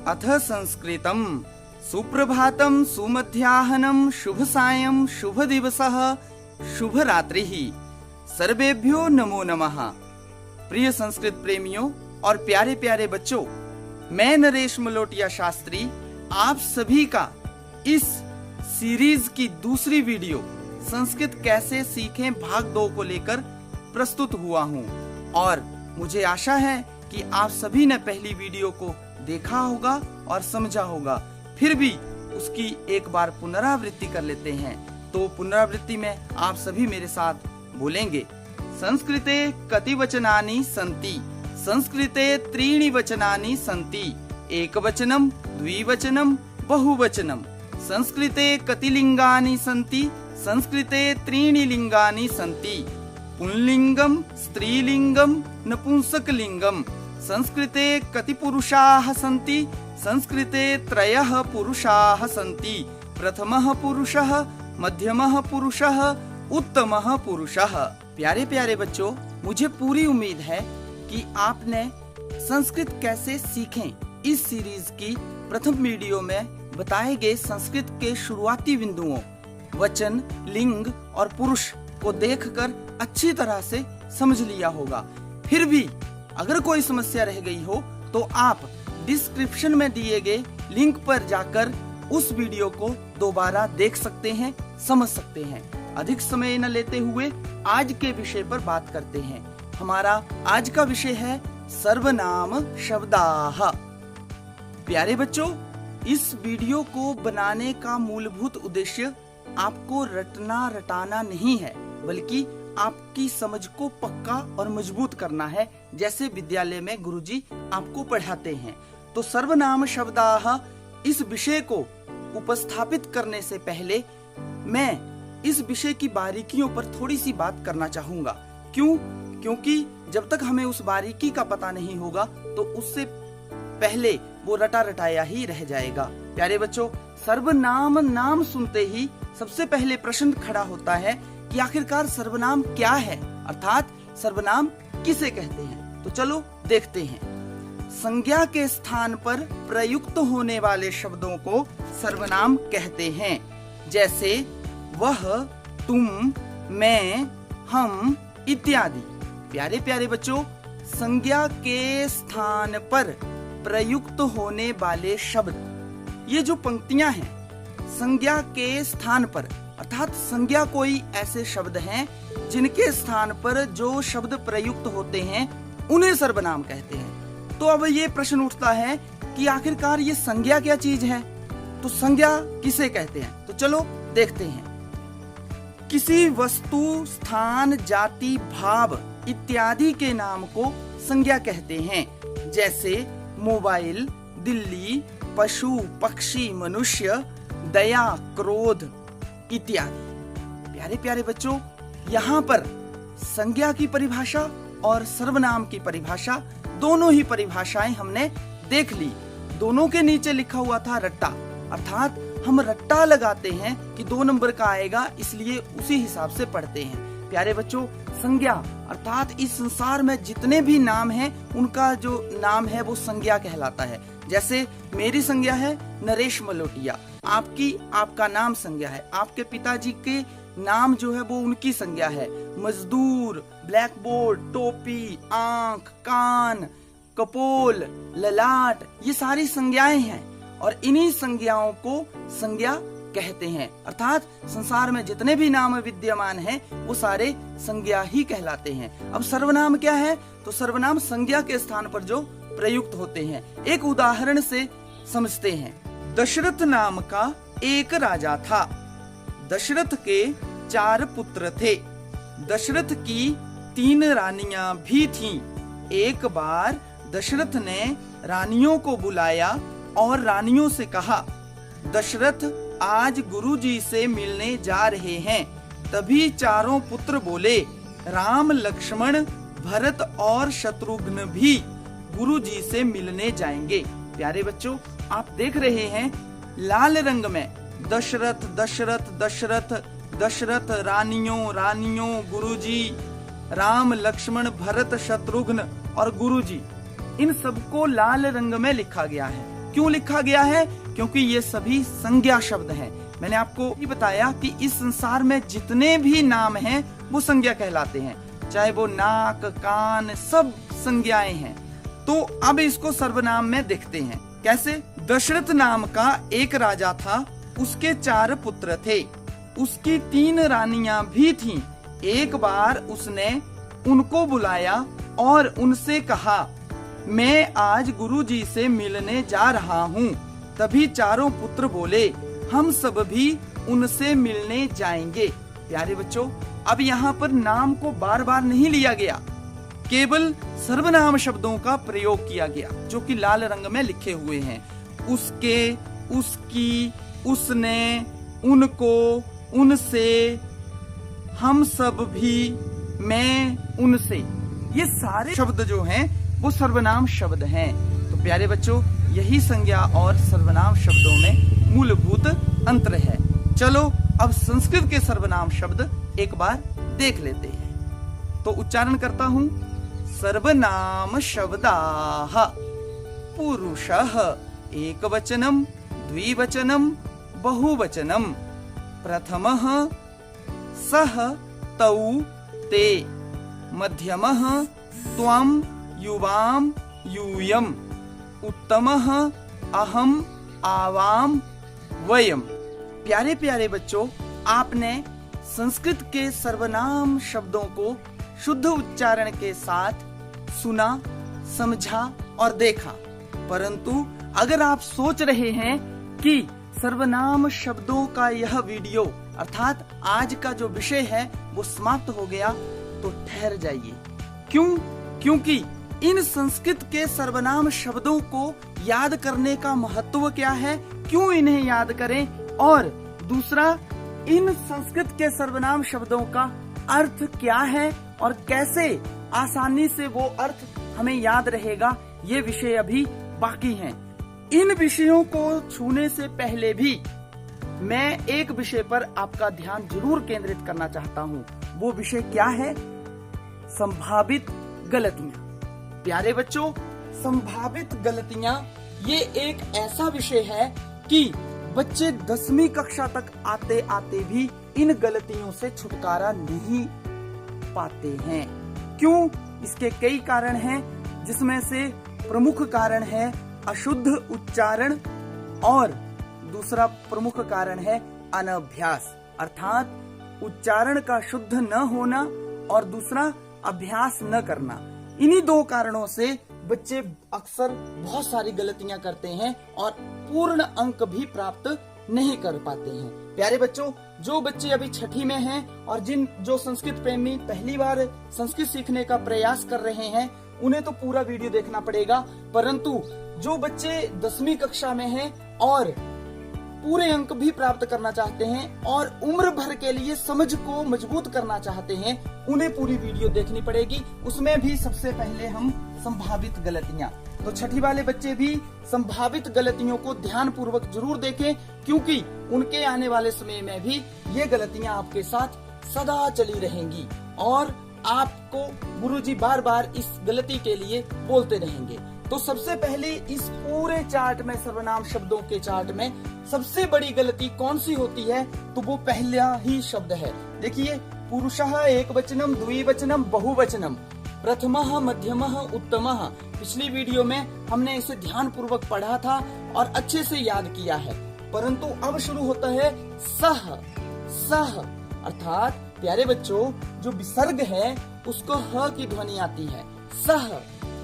अथ संस्कृतम्। सुप्रभातम्, सुमध्याह्नं, शुभ सायं, शुभ दिवसः, शुभ रात्रिः। सर्वेभ्यो नमो नमः। प्रिय संस्कृत प्रेमियों और प्यारे प्यारे बच्चों, मैं नरेश मलोटिया शास्त्री आप सभी का इस सीरीज की दूसरी वीडियो संस्कृत कैसे सीखें भाग 2 को लेकर प्रस्तुत हुआ हूँ और मुझे आशा है कि आप सभी ने पहली वीडियो को देखा होगा और समझा होगा। फिर भी उसकी एक बार पुनरावृत्ति कर लेते हैं। तो पुनरावृत्ति में आप सभी मेरे साथ बोलेंगे। संस्कृते कति वचनानि सन्ति, संस्कृते त्रीणि वचनानि सन्ति, एकवचनम, द्विवचनम, बहुवचनम। संस्कृते कति लिंगानि सन्ति, संस्कृते त्रीणि लिंगानि सन्ति, पुंलिंगम, स्त्रीलिंगम, नपुंसकलिंगम। संस्कृते कति पुरुषाः सन्ति, संस्कृते त्रयः पुरुषाः सन्ति, प्रथमः पुरुषः, मध्यमः पुरुषः, उत्तमः पुरुषः। प्यारे प्यारे बच्चों, मुझे पूरी उम्मीद है कि आपने संस्कृत कैसे सीखें इस सीरीज की प्रथम वीडियो में बताए गए संस्कृत के शुरुआती बिंदुओं वचन, लिंग और पुरुष को देखकर अच्छी तरह से समझ लिया होगा। फिर भी अगर कोई समस्या रह गई हो तो आप डिस्क्रिप्शन में दिए गए लिंक पर जाकर उस वीडियो को दोबारा देख सकते हैं, समझ सकते हैं। अधिक समय न लेते हुए आज के विषय पर बात करते हैं। हमारा आज का विषय है सर्वनाम शब्दाः। प्यारे बच्चों, इस वीडियो को बनाने का मूलभूत उद्देश्य आपको रटना रटाना नहीं है, बल्कि आपकी समझ को पक्का और मजबूत करना है, जैसे विद्यालय में गुरुजी आपको पढ़ाते हैं। तो सर्वनाम शब्दाः इस विषय को उपस्थापित करने से पहले मैं इस विषय की बारीकियों पर थोड़ी सी बात करना चाहूंगा। क्योंकि जब तक हमें उस बारीकी का पता नहीं होगा तो उससे पहले वो रटा रटाया ही रह जाएगा। प्यारे बच्चों, सर्वनाम नाम सुनते ही सबसे पहले प्रश्न खड़ा होता है कि आखिरकार सर्वनाम क्या है, अर्थात सर्वनाम किसे कहते हैं। तो चलो देखते हैं। संज्ञा के स्थान पर प्रयुक्त होने वाले शब्दों को सर्वनाम कहते हैं, जैसे वह, तुम, मैं, हम इत्यादि। प्यारे प्यारे बच्चों, संज्ञा के स्थान पर प्रयुक्त होने वाले शब्द, ये जो पंक्तियां हैं संज्ञा के स्थान पर, अर्थात संज्ञा कोई ऐसे शब्द हैं जिनके स्थान पर जो शब्द प्रयुक्त होते हैं उन्हें सर्वनाम कहते हैं। तो अब ये प्रश्न उठता है कि आखिरकार ये संज्ञा क्या चीज है, तो संज्ञा किसे कहते हैं। तो चलो देखते हैं। किसी वस्तु, स्थान, जाति, भाव इत्यादि के नाम को संज्ञा कहते हैं, जैसे मोबाइल, दिल्ली, पशु, पक्षी, मनुष्य, दया, क्रोध इत्यादि। प्यारे प्यारे बच्चों, यहाँ पर संज्ञा की परिभाषा और सर्वनाम की परिभाषा, दोनों ही परिभाषाएं हमने देख ली। दोनों के नीचे लिखा हुआ था रट्टा, अर्थात हम रट्टा लगाते हैं कि 2 नंबर का आएगा, इसलिए उसी हिसाब से पढ़ते हैं। प्यारे बच्चों, संज्ञा अर्थात इस संसार में जितने भी नाम हैं उनका जो नाम है वो संज्ञा कहलाता है। जैसे मेरी संज्ञा है नरेश मलोटिया, आपका नाम संज्ञा है, आपके पिताजी के नाम जो है वो उनकी संज्ञा है। मजदूर, ब्लैक बोर्ड, टोपी, आंख, कान, कपोल, ललाट, ये सारी संज्ञाएं हैं और इन्हीं संज्ञाओं को संज्ञा कहते हैं। अर्थात संसार में जितने भी नाम विद्यमान हैं वो सारे संज्ञा ही कहलाते हैं। अब सर्वनाम क्या है, तो सर्वनाम संज्ञा के स्थान पर जो प्रयुक्त होते हैं। एक उदाहरण से समझते हैं। दशरथ नाम का एक राजा था। दशरथ के 4 पुत्र थे। दशरथ की 3 रानियां भी थीं। एक बार दशरथ ने रानियों को बुलाया और रानियों से कहा, दशरथ आज गुरुजी से मिलने जा रहे हैं। तभी चारों पुत्र बोले, राम, लक्ष्मण, भरत और शत्रुघ्न भी गुरुजी से मिलने जाएंगे। प्यारे बच्चों, आप देख रहे हैं लाल रंग में दशरथ दशरथ दशरथ दशरथ, रानियों रानियों, गुरुजी, राम, लक्ष्मण, भरत, शत्रुघ्न और गुरुजी, इन सबको लाल रंग में लिखा गया है। क्यों लिखा गया है? क्योंकि ये सभी संज्ञा शब्द हैं। मैंने आपको ये बताया कि इस संसार में जितने भी नाम हैं वो संज्ञा कहलाते हैं, चाहे वो नाक, कान, सब संज्ञाएं हैं। तो अब इसको सर्वनाम में देखते हैं। कैसे? दशरथ नाम का एक राजा था, उसके 4 पुत्र थे, उसकी 3 रानियां भी थीं। एक बार उसने उनको बुलाया और उनसे कहा, मैं आज गुरुजी से मिलने जा रहा हूँ। तभी चारों पुत्र बोले, हम सब भी उनसे मिलने जाएंगे। प्यारे बच्चों, अब यहाँ पर नाम को बार बार नहीं लिया गया, केवल सर्वनाम शब्दों का प्रयोग किया गया, जो कि लाल रंग में लिखे हुए हैं। उसके, उसकी, उसने, उनको, उनसे, हम सब भी, मैं, उनसे, ये सारे शब्द जो हैं वो सर्वनाम शब्द हैं। तो प्यारे बच्चों, यही संज्ञा और सर्वनाम शब्दों में मूलभूत अंतर है। चलो अब संस्कृत के सर्वनाम शब्द एक बार देख लेते हैं। तो उच्चारण करता हूँ। सर्वनाम शब्दाः पुरुषः एकवचनम, द्विवचनम, बहुवचनम। प्रथमः सः, तौ, ते। मध्यमः त्वं, युवां, यूयम्। उत्तमः अहम्, आवाम, वयम्। प्यारे प्यारे बच्चों, आपने संस्कृत के सर्वनाम शब्दों को शुद्ध उच्चारण के साथ सुना, समझा और देखा। परंतु अगर आप सोच रहे हैं कि सर्वनाम शब्दों का यह वीडियो अर्थात आज का जो विषय है वो समाप्त हो गया, तो ठहर जाइए। क्यों? क्योंकि इन संस्कृत के सर्वनाम शब्दों को याद करने का महत्व क्या है, क्यों इन्हें याद करें, और दूसरा, इन संस्कृत के सर्वनाम शब्दों का अर्थ क्या है और कैसे आसानी से वो अर्थ हमें याद रहेगा, ये विषय अभी बाकी हैं। इन विषयों को छूने से पहले भी मैं एक विषय पर आपका ध्यान जरूर केंद्रित करना चाहता हूँ। वो विषय क्या है? संभावित गलतियाँ। प्यारे बच्चों, संभावित गलतियाँ ये एक ऐसा विषय है कि बच्चे 10वीं कक्षा तक आते आते भी इन गलतियों से छुटकारा नहीं पाते हैं। क्यों? इसके कई कारण हैं, जिसमें से प्रमुख कारण है अशुद्ध उच्चारण और दूसरा प्रमुख कारण है अनभ्यास, अर्थात उच्चारण का शुद्ध न होना और दूसरा अभ्यास न करना। इन्हीं 2 कारणों से बच्चे अक्सर बहुत सारी गलतियां करते हैं और पूर्ण अंक भी प्राप्त नहीं कर पाते हैं। प्यारे बच्चों, जो बच्चे अभी 6ठी में हैं और जो संस्कृत प्रेमी पहली बार संस्कृत सीखने का प्रयास कर रहे हैं, उन्हें तो पूरा वीडियो देखना पड़ेगा। परंतु जो बच्चे 10वीं कक्षा में हैं और पूरे अंक भी प्राप्त करना चाहते हैं और उम्र भर के लिए समझ को मजबूत करना चाहते हैं, उन्हें पूरी वीडियो देखनी पड़ेगी। उसमें भी सबसे पहले हम संभावित गलतियां, तो 6ठी वाले बच्चे भी संभावित गलतियों को ध्यान पूर्वक जरूर देखें, क्योंकि उनके आने वाले समय में भी ये गलतियां आपके साथ सदा चली रहेंगी और आपको गुरुजी बार बार इस गलती के लिए बोलते रहेंगे। तो सबसे पहले इस पूरे चार्ट में, सर्वनाम शब्दों के चार्ट में सबसे बड़ी गलती कौन सी होती है? तो वो पहला ही शब्द है। देखिए, पुरुषः एकवचनम, द्विवचनम, बहुवचनम। प्रथमः, मध्यमः, उत्तमः। पिछली वीडियो में हमने इसे ध्यान पूर्वक पढ़ा था और अच्छे से याद किया है। परंतु अब शुरू होता है सह। सह अर्थात प्यारे बच्चों, जो विसर्ग है उसको ह की ध्वनि आती है, सह।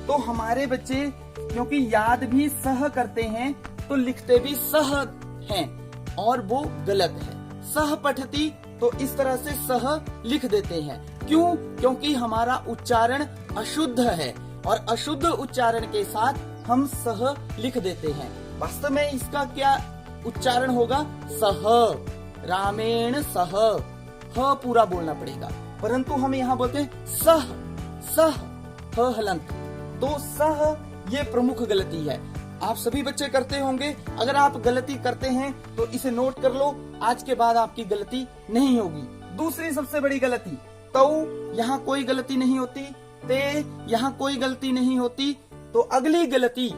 तो हमारे बच्चे क्योंकि याद भी सह करते हैं तो लिखते भी सह हैं और वो गलत है। सह पठती, तो इस तरह से सह लिख देते हैं। क्यों? क्योंकि हमारा उच्चारण अशुद्ध है और अशुद्ध उच्चारण के साथ हम सह लिख देते हैं। वास्तव में इसका क्या उच्चारण होगा? सह, रामेण सह, ह पूरा बोलना पड़ेगा। परंतु हम यहाँ बोलते हैं सह, सह, ह हलंत। तो सह ये प्रमुख गलती है, आप सभी बच्चे करते होंगे। अगर आप गलती करते हैं तो इसे नोट कर लो, आज के बाद आपकी गलती नहीं होगी। दूसरी सबसे बड़ी गलती, तौ यहाँ कोई गलती नहीं होती, ते यहाँ कोई गलती नहीं होती। तो अगली गलती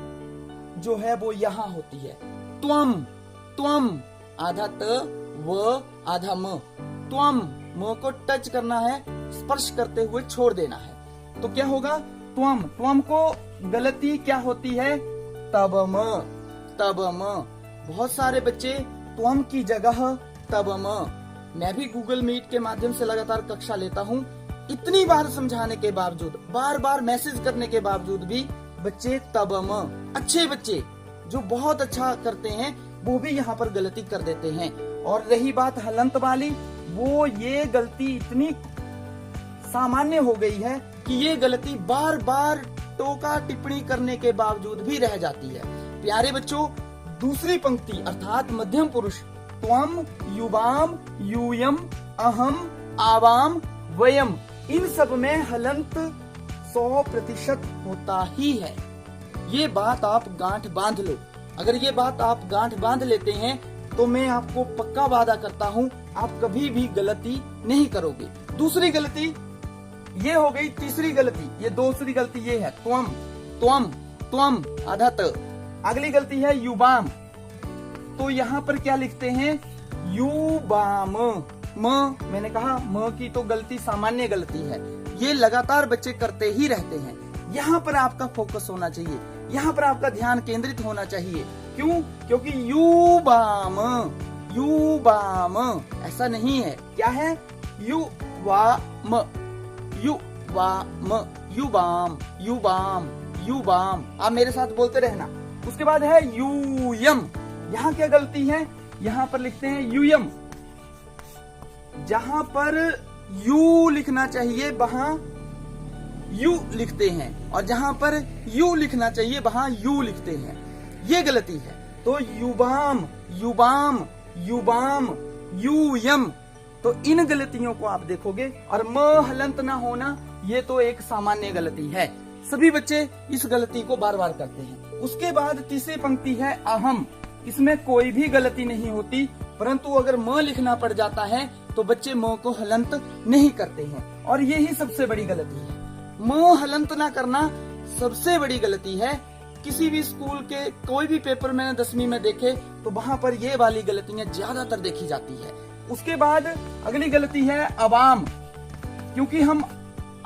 जो है वो यहाँ होती है। त्वम, त्वम आधा त व आधा म। त्वम, म को टच करना है, स्पर्श करते हुए छोड़ देना है। तो क्या होगा? त्वम। त्वम को गलती क्या होती है? तबम, तबम। बहुत सारे बच्चे त्वम की जगह तबम। मैं भी गूगल मीट के माध्यम से लगातार कक्षा लेता हूँ। इतनी बार समझाने के बावजूद, बार बार मैसेज करने के बावजूद भी बच्चे तबम, अच्छे बच्चे जो बहुत अच्छा करते हैं वो भी यहाँ पर गलती कर देते हैं। और रही बात हलंत वाली, वो ये गलती इतनी सामान्य हो गई है कि ये गलती बार बार टोका टिप्पणी करने के बावजूद भी रह जाती है। प्यारे बच्चों, दूसरी पंक्ति अर्थात मध्यम पुरुष त्वम, युवाम, यूयम, अहम, आवाम, वयम, इन सब में हलंत 100% होता ही है। ये बात आप गांठ बांध लो। अगर ये बात आप गांठ बांध लेते हैं तो मैं आपको पक्का वादा करता हूँ आप कभी भी गलती नहीं करोगे। दूसरी गलती ये हो गई। तीसरी गलती, ये दूसरी गलती ये है त्वम, त्वम, त्वम आधा त। अगली गलती है युवाम। तो यहाँ पर क्या लिखते हैं? युवाम। म, मैंने कहा म की तो गलती सामान्य गलती है, ये लगातार बच्चे करते ही रहते हैं। यहाँ पर आपका फोकस होना चाहिए, यहाँ पर आपका ध्यान केंद्रित होना चाहिए। क्यों? क्योंकि युवाम, युवाम ऐसा नहीं है। क्या है? युवाम, युवाम, युवाम, युवाम, युवाम। आप मेरे साथ बोलते रहना। उसके बाद है यूयम। यहाँ क्या गलती है? यहाँ पर लिखते हैं यूयम। जहाँ पर यू लिखना चाहिए वहाँ यू लिखते हैं, और जहाँ पर यू लिखना चाहिए वहाँ यू लिखते हैं। ये गलती है। तो युवाम, युवाम, युवाम, यूयम। तो इन गलतियों को आप देखोगे। और म हलंत ना होना, ये तो एक सामान्य गलती है। सभी बच्चे इस गलती को बार बार करते हैं। उसके बाद तीसरी पंक्ति है अहम। इसमें कोई भी गलती नहीं होती, परंतु अगर म लिखना पड़ जाता है तो बच्चे म को हलंत नहीं करते हैं, और यही सबसे बड़ी गलती है। म हलंत ना करना सबसे बड़ी गलती है। किसी भी स्कूल के कोई भी पेपर मैंने 10वीं में देखे तो वहाँ पर ये वाली गलतियाँ ज्यादातर देखी जाती है। उसके बाद अगली गलती है अवाम। क्योंकि हम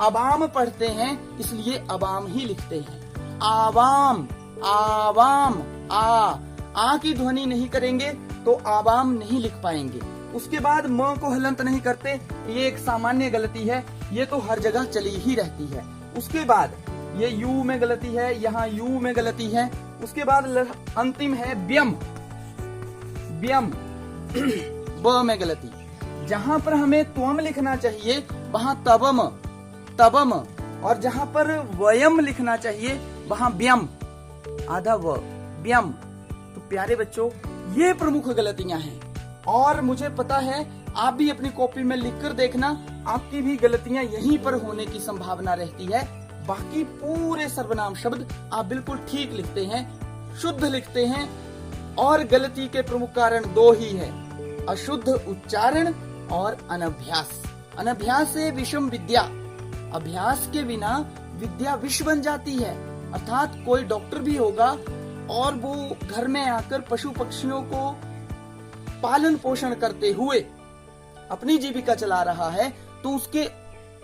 अवाम पढ़ते हैं इसलिए अवाम ही लिखते हैं। आवाम, आवाम, आ की ध्वनि नहीं करेंगे तो आवाम नहीं लिख पाएंगे। उसके बाद म को हलंत नहीं करते, ये एक सामान्य गलती है, ये तो हर जगह चली ही रहती है। उसके बाद ये यू में गलती है, यहाँ यू में गलती है। उसके बाद अंतिम है व्यम, व्यम ब में गलती। जहाँ पर हमें त्वम लिखना चाहिए वहाँ तबम, तबम, और जहाँ पर वयम लिखना चाहिए वहाँ व्यम, आधा व, व्यम। तो प्यारे बच्चों, ये प्रमुख गलतियां हैं, और मुझे पता है आप भी अपनी कॉपी में लिखकर देखना, आपकी भी गलतियां यहीं पर होने की संभावना रहती है। बाकी पूरे सर्वनाम शब्द आप बिल्कुल ठीक लिखते हैं, शुद्ध लिखते हैं, और गलती के प्रमुख कारण 2 ही है, अशुद्ध उच्चारण और अनभ्यास। अनभ्यास से विषम विद्या, अभ्यास के बिना विद्या विष बन जाती है। अर्थात कोई डॉक्टर भी होगा और वो घर में आकर पशु पक्षियों को पालन पोषण करते हुए अपनी जीविका चला रहा है, तो उसके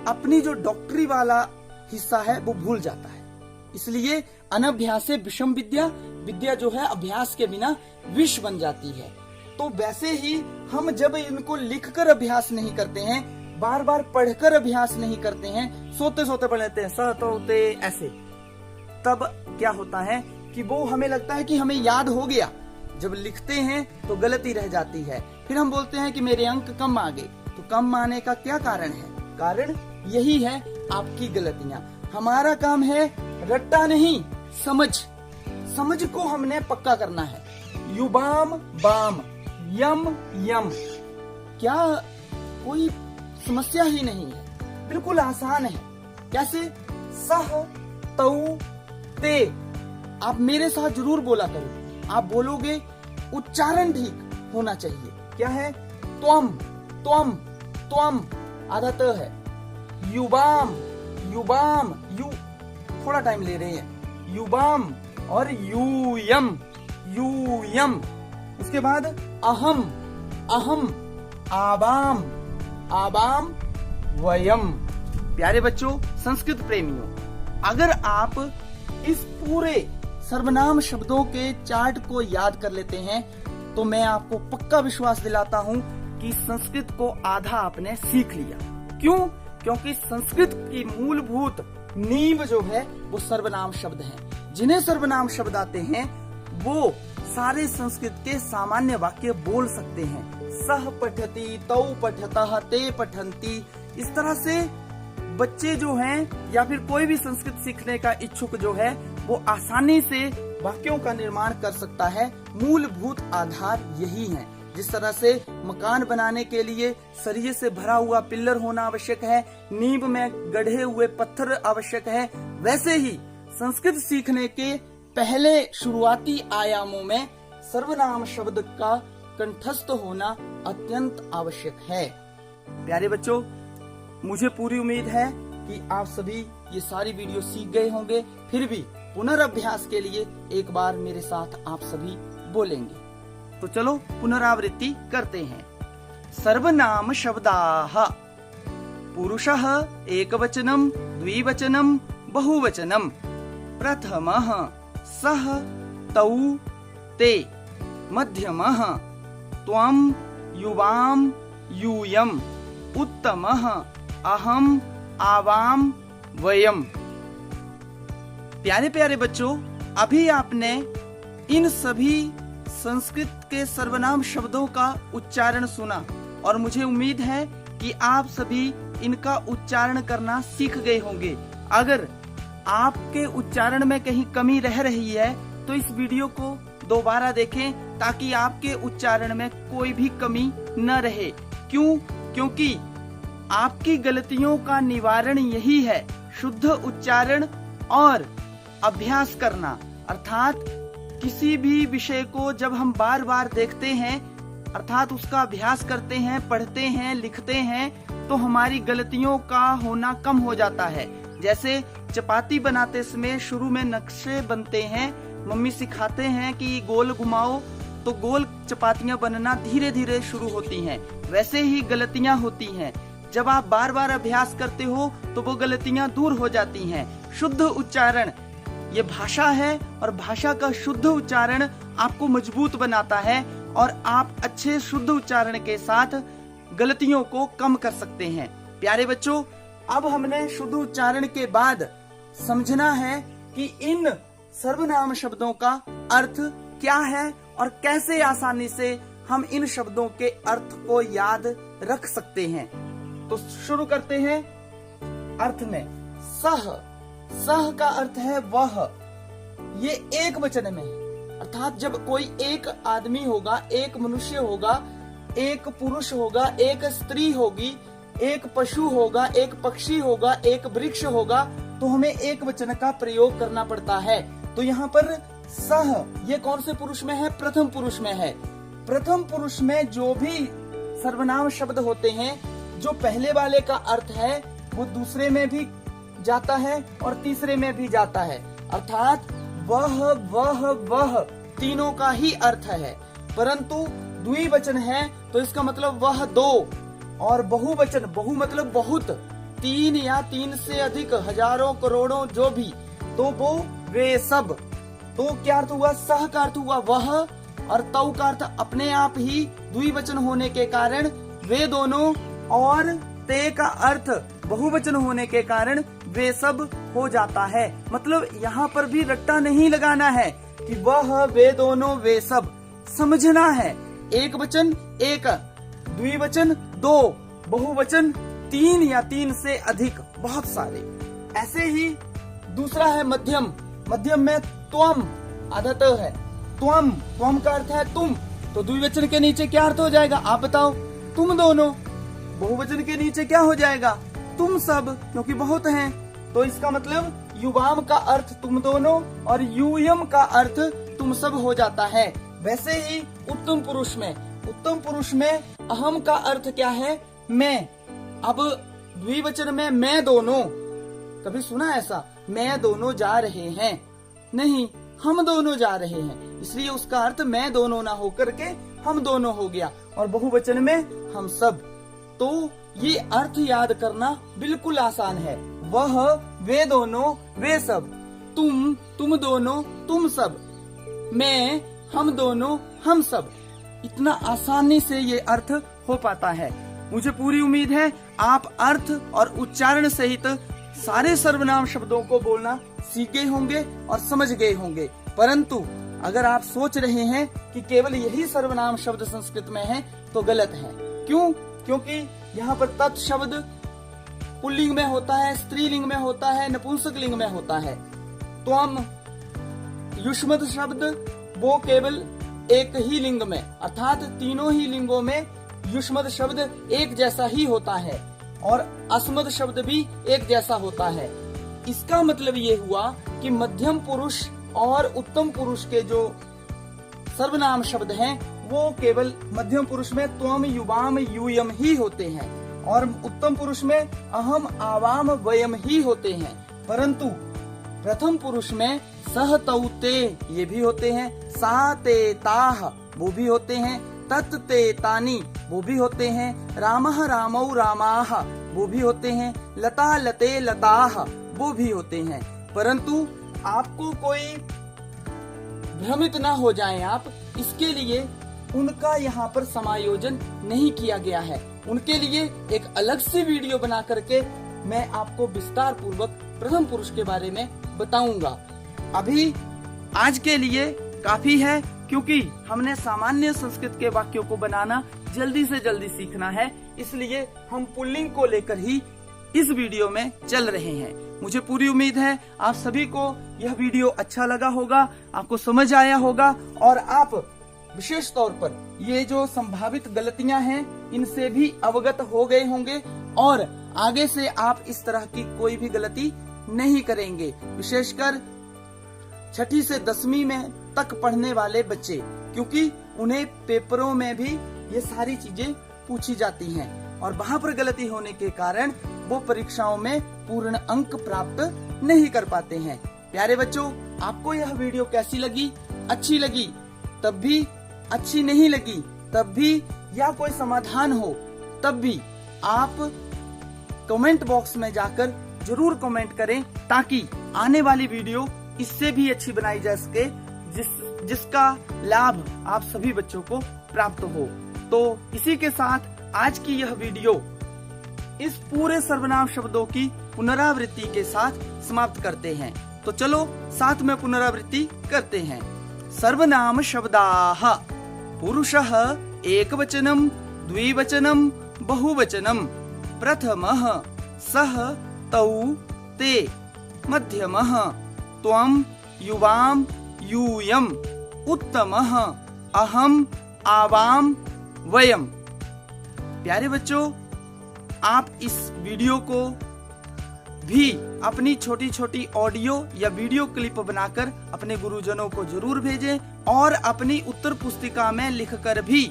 अपनी जो डॉक्टरी वाला हिस्सा है वो भूल जाता है। इसलिए अनभ्यास से विषम विद्या, विद्या जो है अभ्यास के बिना विष बन जाती है। तो वैसे ही हम जब इनको लिखकर अभ्यास नहीं करते हैं, बार बार पढ़कर अभ्यास नहीं करते हैं, सोते सोते पढ़ लेते हैं स तो ते ऐसे, तब क्या होता है कि वो हमें लगता है कि हमें याद हो गया। जब लिखते हैं तो गलती रह जाती है, फिर हम बोलते हैं कि मेरे अंक कम आ गए। तो कम आने का क्या कारण है? कारण यही है आपकी गलतियां। हमारा काम है रट्टा नहीं, समझ, समझ को हमने पक्का करना है। युबाम बाम, यम यम, क्या कोई समस्या ही नहीं है, बिल्कुल आसान है। कैसे? सह तौ ते। आप मेरे साथ जरूर बोला करो, आप बोलोगे, उच्चारण ठीक होना चाहिए। क्या है? त्वम, त्वम, त्वम आधा त है। युबाम, युबाम, यू थोड़ा टाइम ले रहे हैं। युबाम, और यूयम, यूयम। उसके बाद अहम, अहम, आबाम, आबाम, वयम। प्यारे बच्चों, संस्कृत प्रेमियों, अगर आप इस पूरे सर्वनाम शब्दों के चार्ट को याद कर लेते हैं तो मैं आपको पक्का विश्वास दिलाता हूँ कि संस्कृत को आधा आपने सीख लिया। क्यों? क्योंकि संस्कृत की मूलभूत नींव जो है वो सर्वनाम शब्द हैं। जिन्हें सर्वनाम शब्द आते हैं वो सारे संस्कृत के सामान्य वाक्य बोल सकते हैं। सह पठति, तौ पठतः, ते पठन्ति। इस तरह से बच्चे जो हैं या फिर कोई भी संस्कृत सीखने का इच्छुक जो है वो आसानी से वाक्यों का निर्माण कर सकता है। मूलभूत आधार यही है। जिस तरह से मकान बनाने के लिए सरिये से भरा हुआ पिल्लर होना आवश्यक है, नींव में गढ़े हुए पत्थर आवश्यक है, वैसे ही संस्कृत सीखने के पहले शुरुआती आयामों में सर्वनाम शब्द का कंठस्थ होना अत्यंत आवश्यक है। प्यारे बच्चों, मुझे पूरी उम्मीद है कि आप सभी ये सारी वीडियो सीख गए होंगे। फिर भी पुनर्अभ्यास के लिए एक बार मेरे साथ आप सभी बोलेंगे। तो चलो पुनरावृत्ति करते हैं। सर्वनाम शब्दाः पुरुषः एकवचनम, द्विवचनम, बहुवचनम। प्रथमः सः, तौ, ते। मध्यमः त्वं, युवां, यूयम्। उत्तमः अहम, आवाम, वयम। प्यारे प्यारे बच्चों, अभी आपने इन सभी संस्कृत के सर्वनाम शब्दों का उच्चारण सुना और मुझे उम्मीद है कि आप सभी इनका उच्चारण करना सीख गए होंगे। अगर आपके उच्चारण में कहीं कमी रह रही है तो इस वीडियो को दोबारा देखें ताकि आपके उच्चारण में कोई भी कमी न रहे। क्यों? क्योंकि आपकी गलतियों का निवारण यही है शुद्ध उच्चारण और अभ्यास करना। अर्थात किसी भी विषय को जब हम बार बार देखते हैं, अर्थात उसका अभ्यास करते हैं, पढ़ते हैं, लिखते हैं, तो हमारी गलतियों का होना कम हो जाता है। जैसे चपाती बनाते समय शुरू में नक्शे बनते हैं, मम्मी सिखाते हैं कि गोल घुमाओ, तो गोल चपातियां बनना धीरे धीरे शुरू होती हैं। वैसे ही गलतियां होती हैं। जब आप बार बार अभ्यास करते हो तो वो गलतियां दूर हो जाती हैं। शुद्ध उच्चारण ये भाषा है और भाषा का शुद्ध उच्चारण आपको मजबूत बनाता है और आप अच्छे शुद्ध उच्चारण के साथ गलतियों को कम कर सकते हैं। प्यारे बच्चों, अब हमने शुद्ध उच्चारण के बाद समझना है कि इन सर्वनाम शब्दों का अर्थ क्या है और कैसे आसानी से हम इन शब्दों के अर्थ को याद रख सकते हैं। तो शुरू करते हैं अर्थ में। सह, सह का अर्थ है वह। ये एक वचन में है, अर्थात जब कोई एक आदमी होगा, एक मनुष्य होगा, एक पुरुष होगा, एक स्त्री होगी, एक पशु होगा, एक पक्षी होगा, एक वृक्ष होगा, तो हमें एक वचन का प्रयोग करना पड़ता है। तो यहाँ पर सह ये कौन से पुरुष में है? प्रथम पुरुष में है। प्रथम पुरुष में जो भी सर्वनाम शब्द होते हैं, जो पहले वाले का अर्थ है वो दूसरे में भी जाता है और तीसरे में भी जाता है। अर्थात वह तीनों का ही अर्थ है। परंतु द्विवचन है तो इसका मतलब वह दो, और बहुवचन, बहु मतलब बहुत, तीन या तीन से अधिक, हजारों, करोड़ों, जो भी, तो वो वे सब। तो क्या अर्थ हुआ? सह का अर्थ हुआ वह, और तौ का अर्थ अपने आप ही द्विवचन होने के कारण वे दोनों, और ते का अर्थ बहुवचन होने के कारण वे सब हो जाता है। मतलब यहाँ पर भी रट्टा नहीं लगाना है कि वह, वे दोनों, वे सब। समझना है एक वचन एक, द्विवचन दो, बहुवचन तीन या तीन से अधिक, बहुत सारे। ऐसे ही दूसरा है मध्यम। मध्यम में त्वम आदत है। त्वम, त्वम का अर्थ है तुम, तो द्विवचन के नीचे क्या अर्थ हो जाएगा आप बताओ? तुम दोनों। बहुवचन के नीचे क्या हो जाएगा? तुम सब, क्योंकि बहुत हैं। तो इसका मतलब युवाम का अर्थ तुम दोनों और यूयम का अर्थ तुम सब हो जाता है। वैसे ही उत्तम पुरुष में, उत्तम पुरुष में अहम का अर्थ क्या है? मैं। अब द्विवचन में मैं दोनों, कभी सुना ऐसा? मैं दोनों जा रहे हैं? नहीं, हम दोनों जा रहे हैं, इसलिए उसका अर्थ मैं दोनों ना होकर के हम दोनों हो गया, और बहुवचन में हम सब। तो ये अर्थ याद करना बिल्कुल आसान है। वह, वे दोनों, वे सब। तुम दोनों, तुम सब। मैं, हम दोनों, हम सब। इतना आसानी से ये अर्थ हो पाता है। मुझे पूरी उम्मीद है आप अर्थ और उच्चारण सहित सारे सर्वनाम शब्दों को बोलना सीख गए होंगे और समझ गए होंगे। परंतु अगर आप सोच रहे हैं कि केवल यही सर्वनाम शब्द संस्कृत में है तो गलत है। क्यों? क्योंकि यहाँ पर तत् शब्द पुल्लिंग में होता है, स्त्रीलिंग में होता है, नपुंसक लिंग में होता है। त्वम, युष्मत् शब्द, वो केवल एक ही लिंग में, अर्थात तीनों ही लिंगों में युष्मत् शब्द एक जैसा ही होता है और अस्मत् शब्द भी एक जैसा होता है। इसका मतलब ये हुआ कि मध्यम पुरुष और उत्तम पुरुष के जो सर्वनाम शब्द हैं वो केवल मध्यम पुरुष में त्वम, युवाम, यूयम ही होते हैं और उत्तम पुरुष में अहम, आवाम, वयम ही होते हैं। परंतु प्रथम पुरुष में सह, तौ, ते ये भी होते हैं, सा, ते, ताह वो भी होते हैं, तत्, ते, तानी वो भी होते हैं, रामः, रामौ, रामाह वो भी होते हैं, लता, लते, लताह वो भी होते हैं। परंतु आपको कोई भ्रमित ना हो जाएं आप, इसके लिए उनका यहाँ पर समायोजन नहीं किया गया है। उनके लिए एक अलग से वीडियो बना करके मैं आपको विस्तार पूर्वक प्रथम पुरुष के बारे में बताऊंगा। अभी आज के लिए काफी है, क्योंकि हमने सामान्य संस्कृत के वाक्यों को बनाना जल्दी से जल्दी सीखना है, इसलिए हम पुल्लिंग को लेकर ही इस वीडियो में चल रहे हैं। मुझे पूरी उम्मीद है आप सभी को यह वीडियो अच्छा लगा होगा, आपको समझ आया होगा और आप विशेष तौर पर ये जो संभावित गलतियां हैं इनसे भी अवगत हो गए होंगे और आगे से आप इस तरह की कोई भी गलती नहीं करेंगे। विशेषकर 6ठी से 10वीं में तक पढ़ने वाले बच्चे, क्योंकि उन्हें पेपरों में भी ये सारी चीजें पूछी जाती हैं और वहाँ पर गलती होने के कारण वो परीक्षाओं में पूर्ण अंक प्राप्त नहीं कर पाते हैं। प्यारे बच्चों, आपको यह वीडियो कैसी लगी? अच्छी लगी तब भी, अच्छी नहीं लगी तब भी, या कोई समाधान हो तब भी आप कमेंट बॉक्स में जाकर जरूर कमेंट करें, ताकि आने वाली वीडियो इससे भी अच्छी बनाई जा सके, जिसका लाभ आप सभी बच्चों को प्राप्त हो। तो इसी के साथ आज की यह वीडियो इस पूरे सर्वनाम शब्दों की पुनरावृत्ति के साथ समाप्त करते हैं। तो चलो साथ में पुनरावृत्ति करते हैं। सर्वनाम शब्दाः पुरुषः एकवचनम, द्विवचनम, बहुवचनम। प्रथमः सः, तौ, ते। मध्यमः त्वं, युवां, यूयम्। उत्तमः अहम्, आवाम, वयम। प्यारे बच्चों, आप इस वीडियो को भी अपनी छोटी छोटी ऑडियो या वीडियो क्लिप बनाकर अपने गुरुजनों को जरूर भेजें और अपनी उत्तर पुस्तिका में लिखकर भी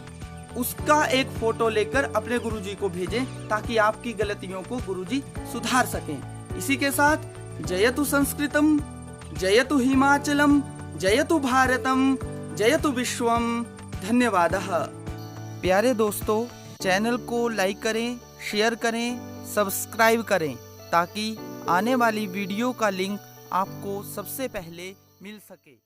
उसका एक फोटो लेकर अपने गुरुजी को भेजें, ताकि आपकी गलतियों को गुरुजी सुधार सकें। इसी के साथ जयतु संस्कृतम, जयतु हिमाचलम, जयतु भारतम, जयतु विश्वम। धन्यवादः। प्यारे दोस्तों, चैनल को लाइक करें, शेयर करें, सब्सक्राइब करें, ताकि आने वाली वीडियो का लिंक आपको सबसे पहले मिल सके।